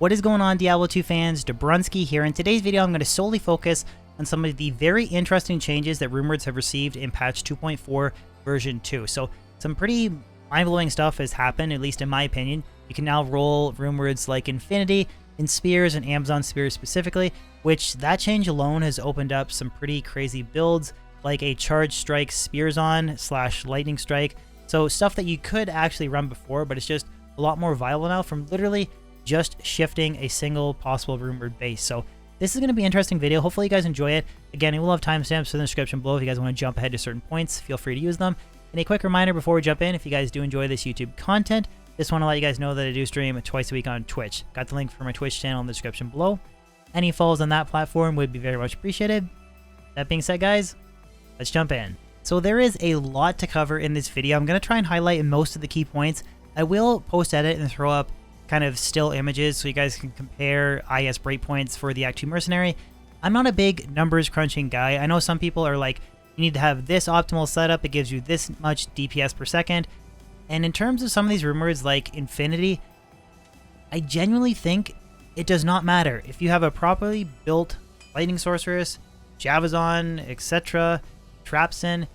What is going on, Diablo 2 fans? Dobrunsky here. In today's video, I'm going to solely focus on some of the very interesting changes that Runewords have received in patch 2.4 version 2. So some pretty mind-blowing stuff has happened, at least in my opinion. You can now roll Runewords like Infinity in Spears and Amazon Spears specifically, which that change alone has opened up some pretty crazy builds like a Charge Strike Spears on / Lightning Strike. So stuff that you could actually run before, but it's just a lot more viable now from literally just shifting a single possible Runeword base. So this is going to be an interesting video. Hopefully you guys enjoy it. Again, it will have timestamps in the description below if you guys want to jump ahead to certain points. Feel free to use them. And a quick reminder before we jump in, if you guys do enjoy this YouTube content, just want to let you guys know that I do stream twice a week on Twitch. Got the link for my Twitch channel in the description below. Any follows on that platform would be very much appreciated. That being said, guys, let's jump in. So there is a lot to cover in this video. I'm going to try and highlight most of the key points. I will post-edit and throw up kind of still images so you guys can compare IS breakpoints for the Act 2 Mercenary. I'm not a big numbers crunching guy. I know some people are like, you need to have this optimal setup, it gives you this much DPS per second. And in terms of some of these Runewords like Infinity, I genuinely think it does not matter. If you have a properly built Lightning Sorceress, Javazon, etc., Trapsin,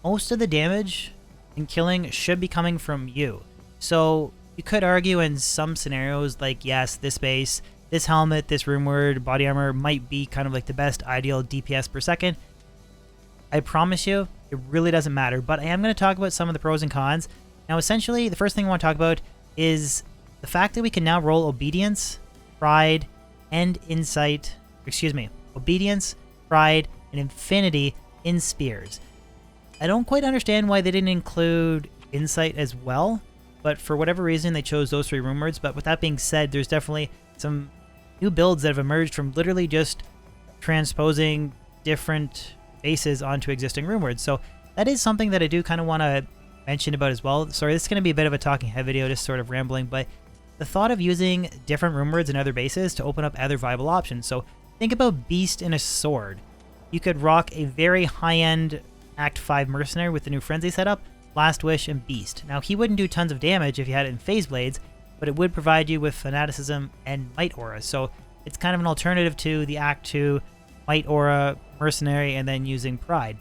most of the damage and killing should be coming from you. So you could argue in some scenarios like, yes, this base, this helmet, this Runeword, body armor might be kind of like the best ideal DPS per second. I promise you, it really doesn't matter. But I am going to talk about some of the pros and cons. Now, essentially, the first thing I want to talk about is the fact that we can now roll Obedience, Pride, and Insight. Excuse me, Obedience, Pride, and Infinity in Spears. I don't quite understand why they didn't include Insight as well, but for whatever reason they chose those three Runewords. But with that being said, there's definitely some new builds that have emerged from literally just transposing different bases onto existing Runewords. So that is something that I do kind of want to mention about as well. Sorry, this is going to be a bit of a talking head video, just sort of rambling, but the thought of using different Runewords and other bases to open up other viable options. So think about Beast and a Sword. You could rock a very high-end Act 5 Mercenary with the new Frenzy setup, Last Wish, and Beast. Now, he wouldn't do tons of damage if you had it in Phase Blades, but it would provide you with Fanaticism and Might Aura. So it's kind of an alternative to the Act 2 Might Aura Mercenary and then using Pride.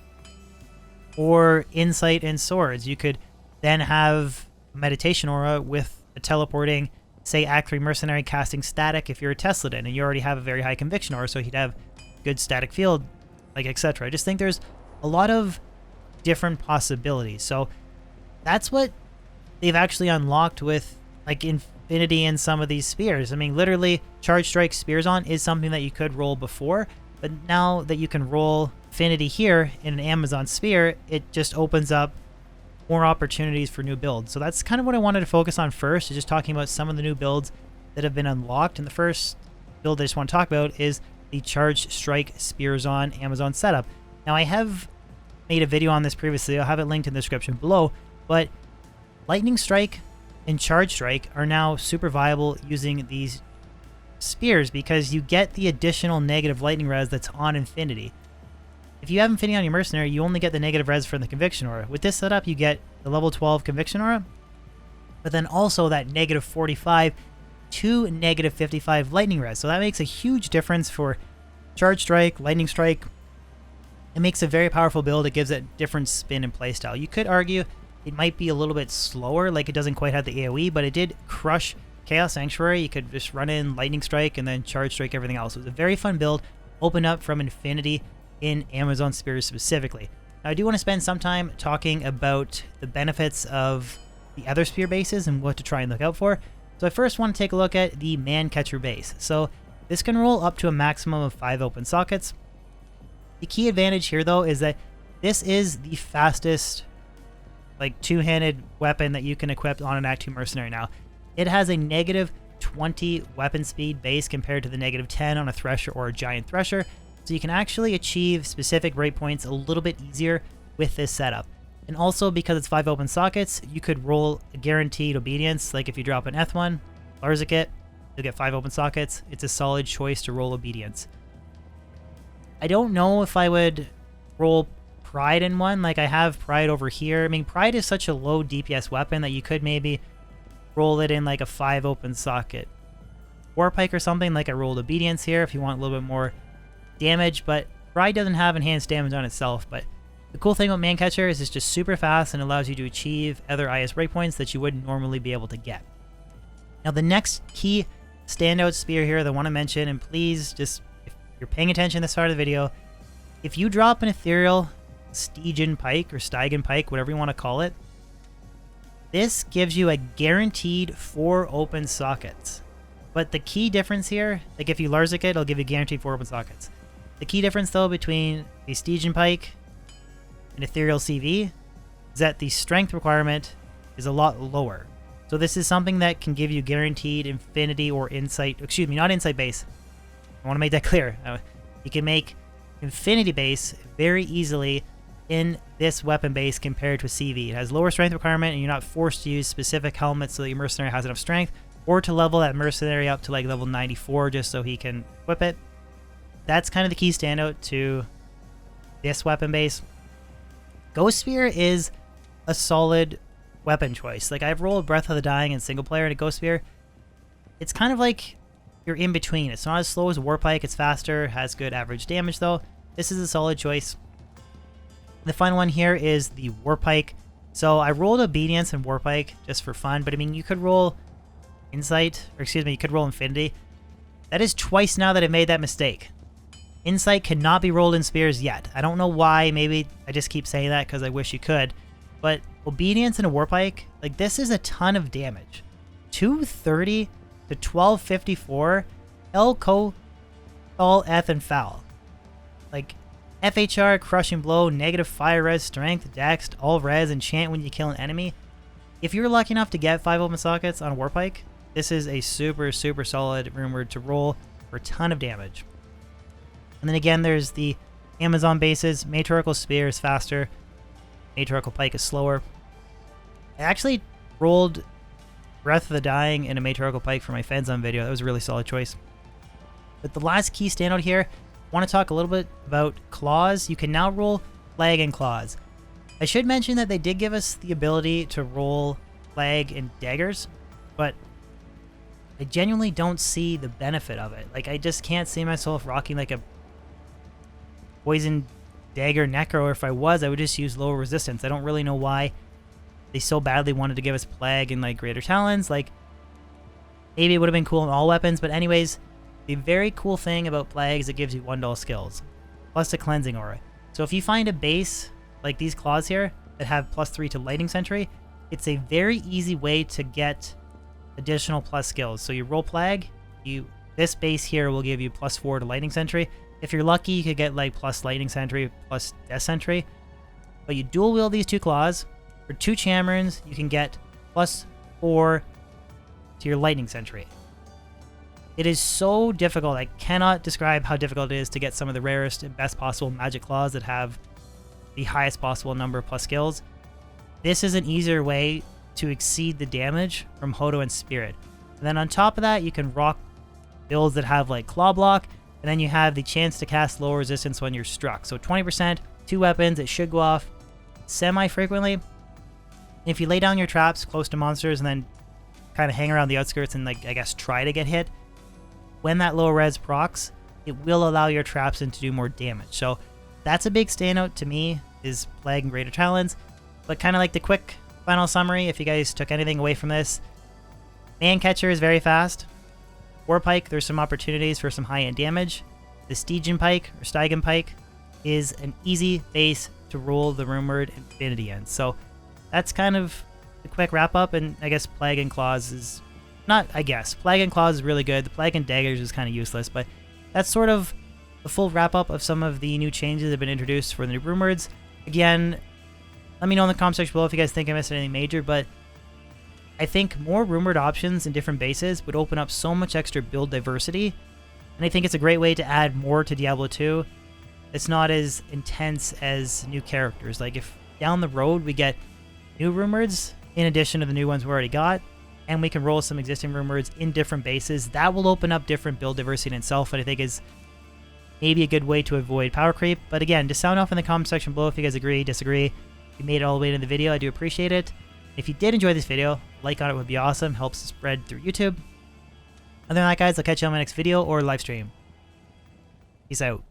Or Insight and Swords. You could then have Meditation Aura with a teleporting, say, Act 3 Mercenary casting Static if you're a Tesladin, and you already have a very high Conviction Aura, so he'd have good static field, like etc. I just think there's a lot of different possibilities. So that's what they've actually unlocked with like Infinity and some of these Spears. I mean, literally, Charge Strike Spears on is something that you could roll before, but now that you can roll Infinity here in an Amazon Spear, it just opens up more opportunities for new builds. So that's kind of what I wanted to focus on first, is just talking about some of the new builds that have been unlocked. And the first build I just want to talk about is the Charge Strike Spears on Amazon setup. Now, I have made a video on this previously. I'll have it linked in the description below, but Lightning Strike and Charge Strike are now super viable using these Spears because you get the additional negative lightning res that's on Infinity. If you have Infinity on your Mercenary, you only get the negative res from the Conviction Aura. With this setup, you get the level 12 Conviction Aura, but then also that negative 45 to negative 55 lightning res. So that makes a huge difference for Charge Strike, Lightning Strike. It makes a very powerful build. It gives it different spin and playstyle. You could argue it might be a little bit slower, like it doesn't quite have the AoE, but it did crush Chaos Sanctuary. You could just run in Lightning Strike and then Charge Strike everything else. It was a very fun build, opened up from Infinity in Amazon Spears specifically. Now, I do want to spend some time talking about the benefits of the other Spear bases and what to try and look out for. So I first want to take a look at the Mancatcher base. So this can roll up to a maximum of 5 open sockets. The key advantage here, though, is that this is the fastest like two-handed weapon that you can equip on an Act 2 Mercenary now. It has a negative 20 weapon speed base compared to the negative 10 on a Thresher or a Giant Thresher, so you can actually achieve specific breakpoints a little bit easier with this setup. And also, because it's 5 open sockets, you could roll a guaranteed Obedience, like if you drop an Eth1, Larzikit, you'll get 5 open sockets. It's a solid choice to roll Obedience. I don't know if I would roll Pride in one. Like, I have Pride over here. I mean, Pride is such a low DPS weapon that you could maybe roll it in like a 5 open socket. Warpike or something, like I rolled Obedience here if you want a little bit more damage, but Bride doesn't have enhanced damage on itself. But the cool thing about Mancatcher is it's just super fast and allows you to achieve other IS breakpoints that you wouldn't normally be able to get. Now the next key standout spear here that I want to mention, and please just, if you're paying attention this part of the video, if you drop an ethereal Stygian Pike or Stygian Pike, whatever you want to call it, this gives you a guaranteed 4 open sockets. But the key difference here, like if you Larzik it, it'll give you guaranteed 4 open sockets. The key difference though between a Stygian Pike and ethereal CV is that the strength requirement is a lot lower. So this is something that can give you guaranteed infinity or insight, excuse me, not insight base. I want to make that clear. You can make infinity base very easily in this weapon base compared to a CV. It has lower strength requirement and you're not forced to use specific helmets so that your mercenary has enough strength, or to level that mercenary up to like level 94 just so he can equip it. That's kind of the key standout to this weapon base. Ghost Spear is a solid weapon choice. Like I've rolled Breath of the Dying in single player and a Ghost Spear. It's kind of like you're in between. It's not as slow as Warpike, it's faster, has good average damage though. This is a solid choice. The final one here is the Warpike. So I rolled Obedience and Warpike just for fun, but I mean you could roll Insight, or excuse me, you could roll Infinity. That is twice now that I made that mistake. Insight cannot be rolled in spears yet. I don't know why, maybe I just keep saying that because I wish you could. But Obedience and a Warpike, like this is a ton of damage. 230 to 1254, Elko, Thal, Eth, and Foul. Like FHR, Crushing Blow, negative Fire Res, Strength, Dex, all res, enchant when you kill an enemy. If you're lucky enough to get 5 open sockets on a Warpike, this is a super solid rune word to roll for a ton of damage. And then again, there's the Amazon bases. Matriarchal Spear is faster. Matriarchal Pike is slower. I actually rolled Breath of the Dying and a Matriarchal Pike for my Fenzon video. That was a really solid choice. But the last key standout here, I want to talk a little bit about claws. You can now roll Flag and Claws. I should mention that they did give us the ability to roll Flag and Daggers, but I genuinely don't see the benefit of it. Like I just can't see myself rocking like a Poison Dagger Necro, or if I was, I would just use lower resistance. I don't really know why they so badly wanted to give us Plague and like Greater Talons. Like maybe it would have been cool in all weapons, but anyways, the very cool thing about Plague is it gives you 1 skills plus a cleansing aura. So if you find a base like these claws here that have +3 to Lightning Sentry, it's a very easy way to get additional plus skills. So you roll Plague, this base here will give you +4 to Lightning Sentry. If you're lucky, you could get like plus Lightning Sentry, plus Death Sentry. But you dual wield these 2 claws. For 2 Chamberns, you can get +4 to your Lightning Sentry. It is so difficult. I cannot describe how difficult it is to get some of the rarest and best possible magic claws that have the highest possible number of plus skills. This is an easier way to exceed the damage from Hodo and Spirit. And then on top of that, you can rock builds that have like Claw Block, and then you have the chance to cast low resistance when you're struck. So 20%, 2 weapons, it should go off semi-frequently. If you lay down your traps close to monsters and then kind of hang around the outskirts and like, I guess, try to get hit, when that low res procs, it will allow your traps in to do more damage. So that's a big standout to me, is Plague and Greater Talons. But kind of like the quick final summary, if you guys took anything away from this, Mancatcher is very fast. Warpike, there's some opportunities for some high-end damage. The Stygian Pike, or Stygian Pike, is an easy base to roll the rumored Infinity in. So that's kind of the quick wrap-up, and I guess Plague and Claws is... not, I guess. Plague and Claws is really good. The Plague and Daggers is kind of useless, but that's sort of the full wrap-up of some of the new changes that have been introduced for the new rune words. Again, let me know in the comment section below if you guys think I missed anything major, but I think more rumored options in different bases would open up so much extra build diversity, and I think it's a great way to add more to Diablo 2. It's not as intense as new characters. Like if down the road we get new rune words in addition to the new ones we already got, and we can roll some existing rune words in different bases, that will open up different build diversity in itself, and I think is maybe a good way to avoid power creep. But again, just sound off in the comment section below if you guys agree, disagree. If you made it all the way to the video, I do appreciate it. If you did enjoy this video, like on it would be awesome, helps spread through YouTube. Other than that, guys, I'll catch you on my next video or live stream. Peace out.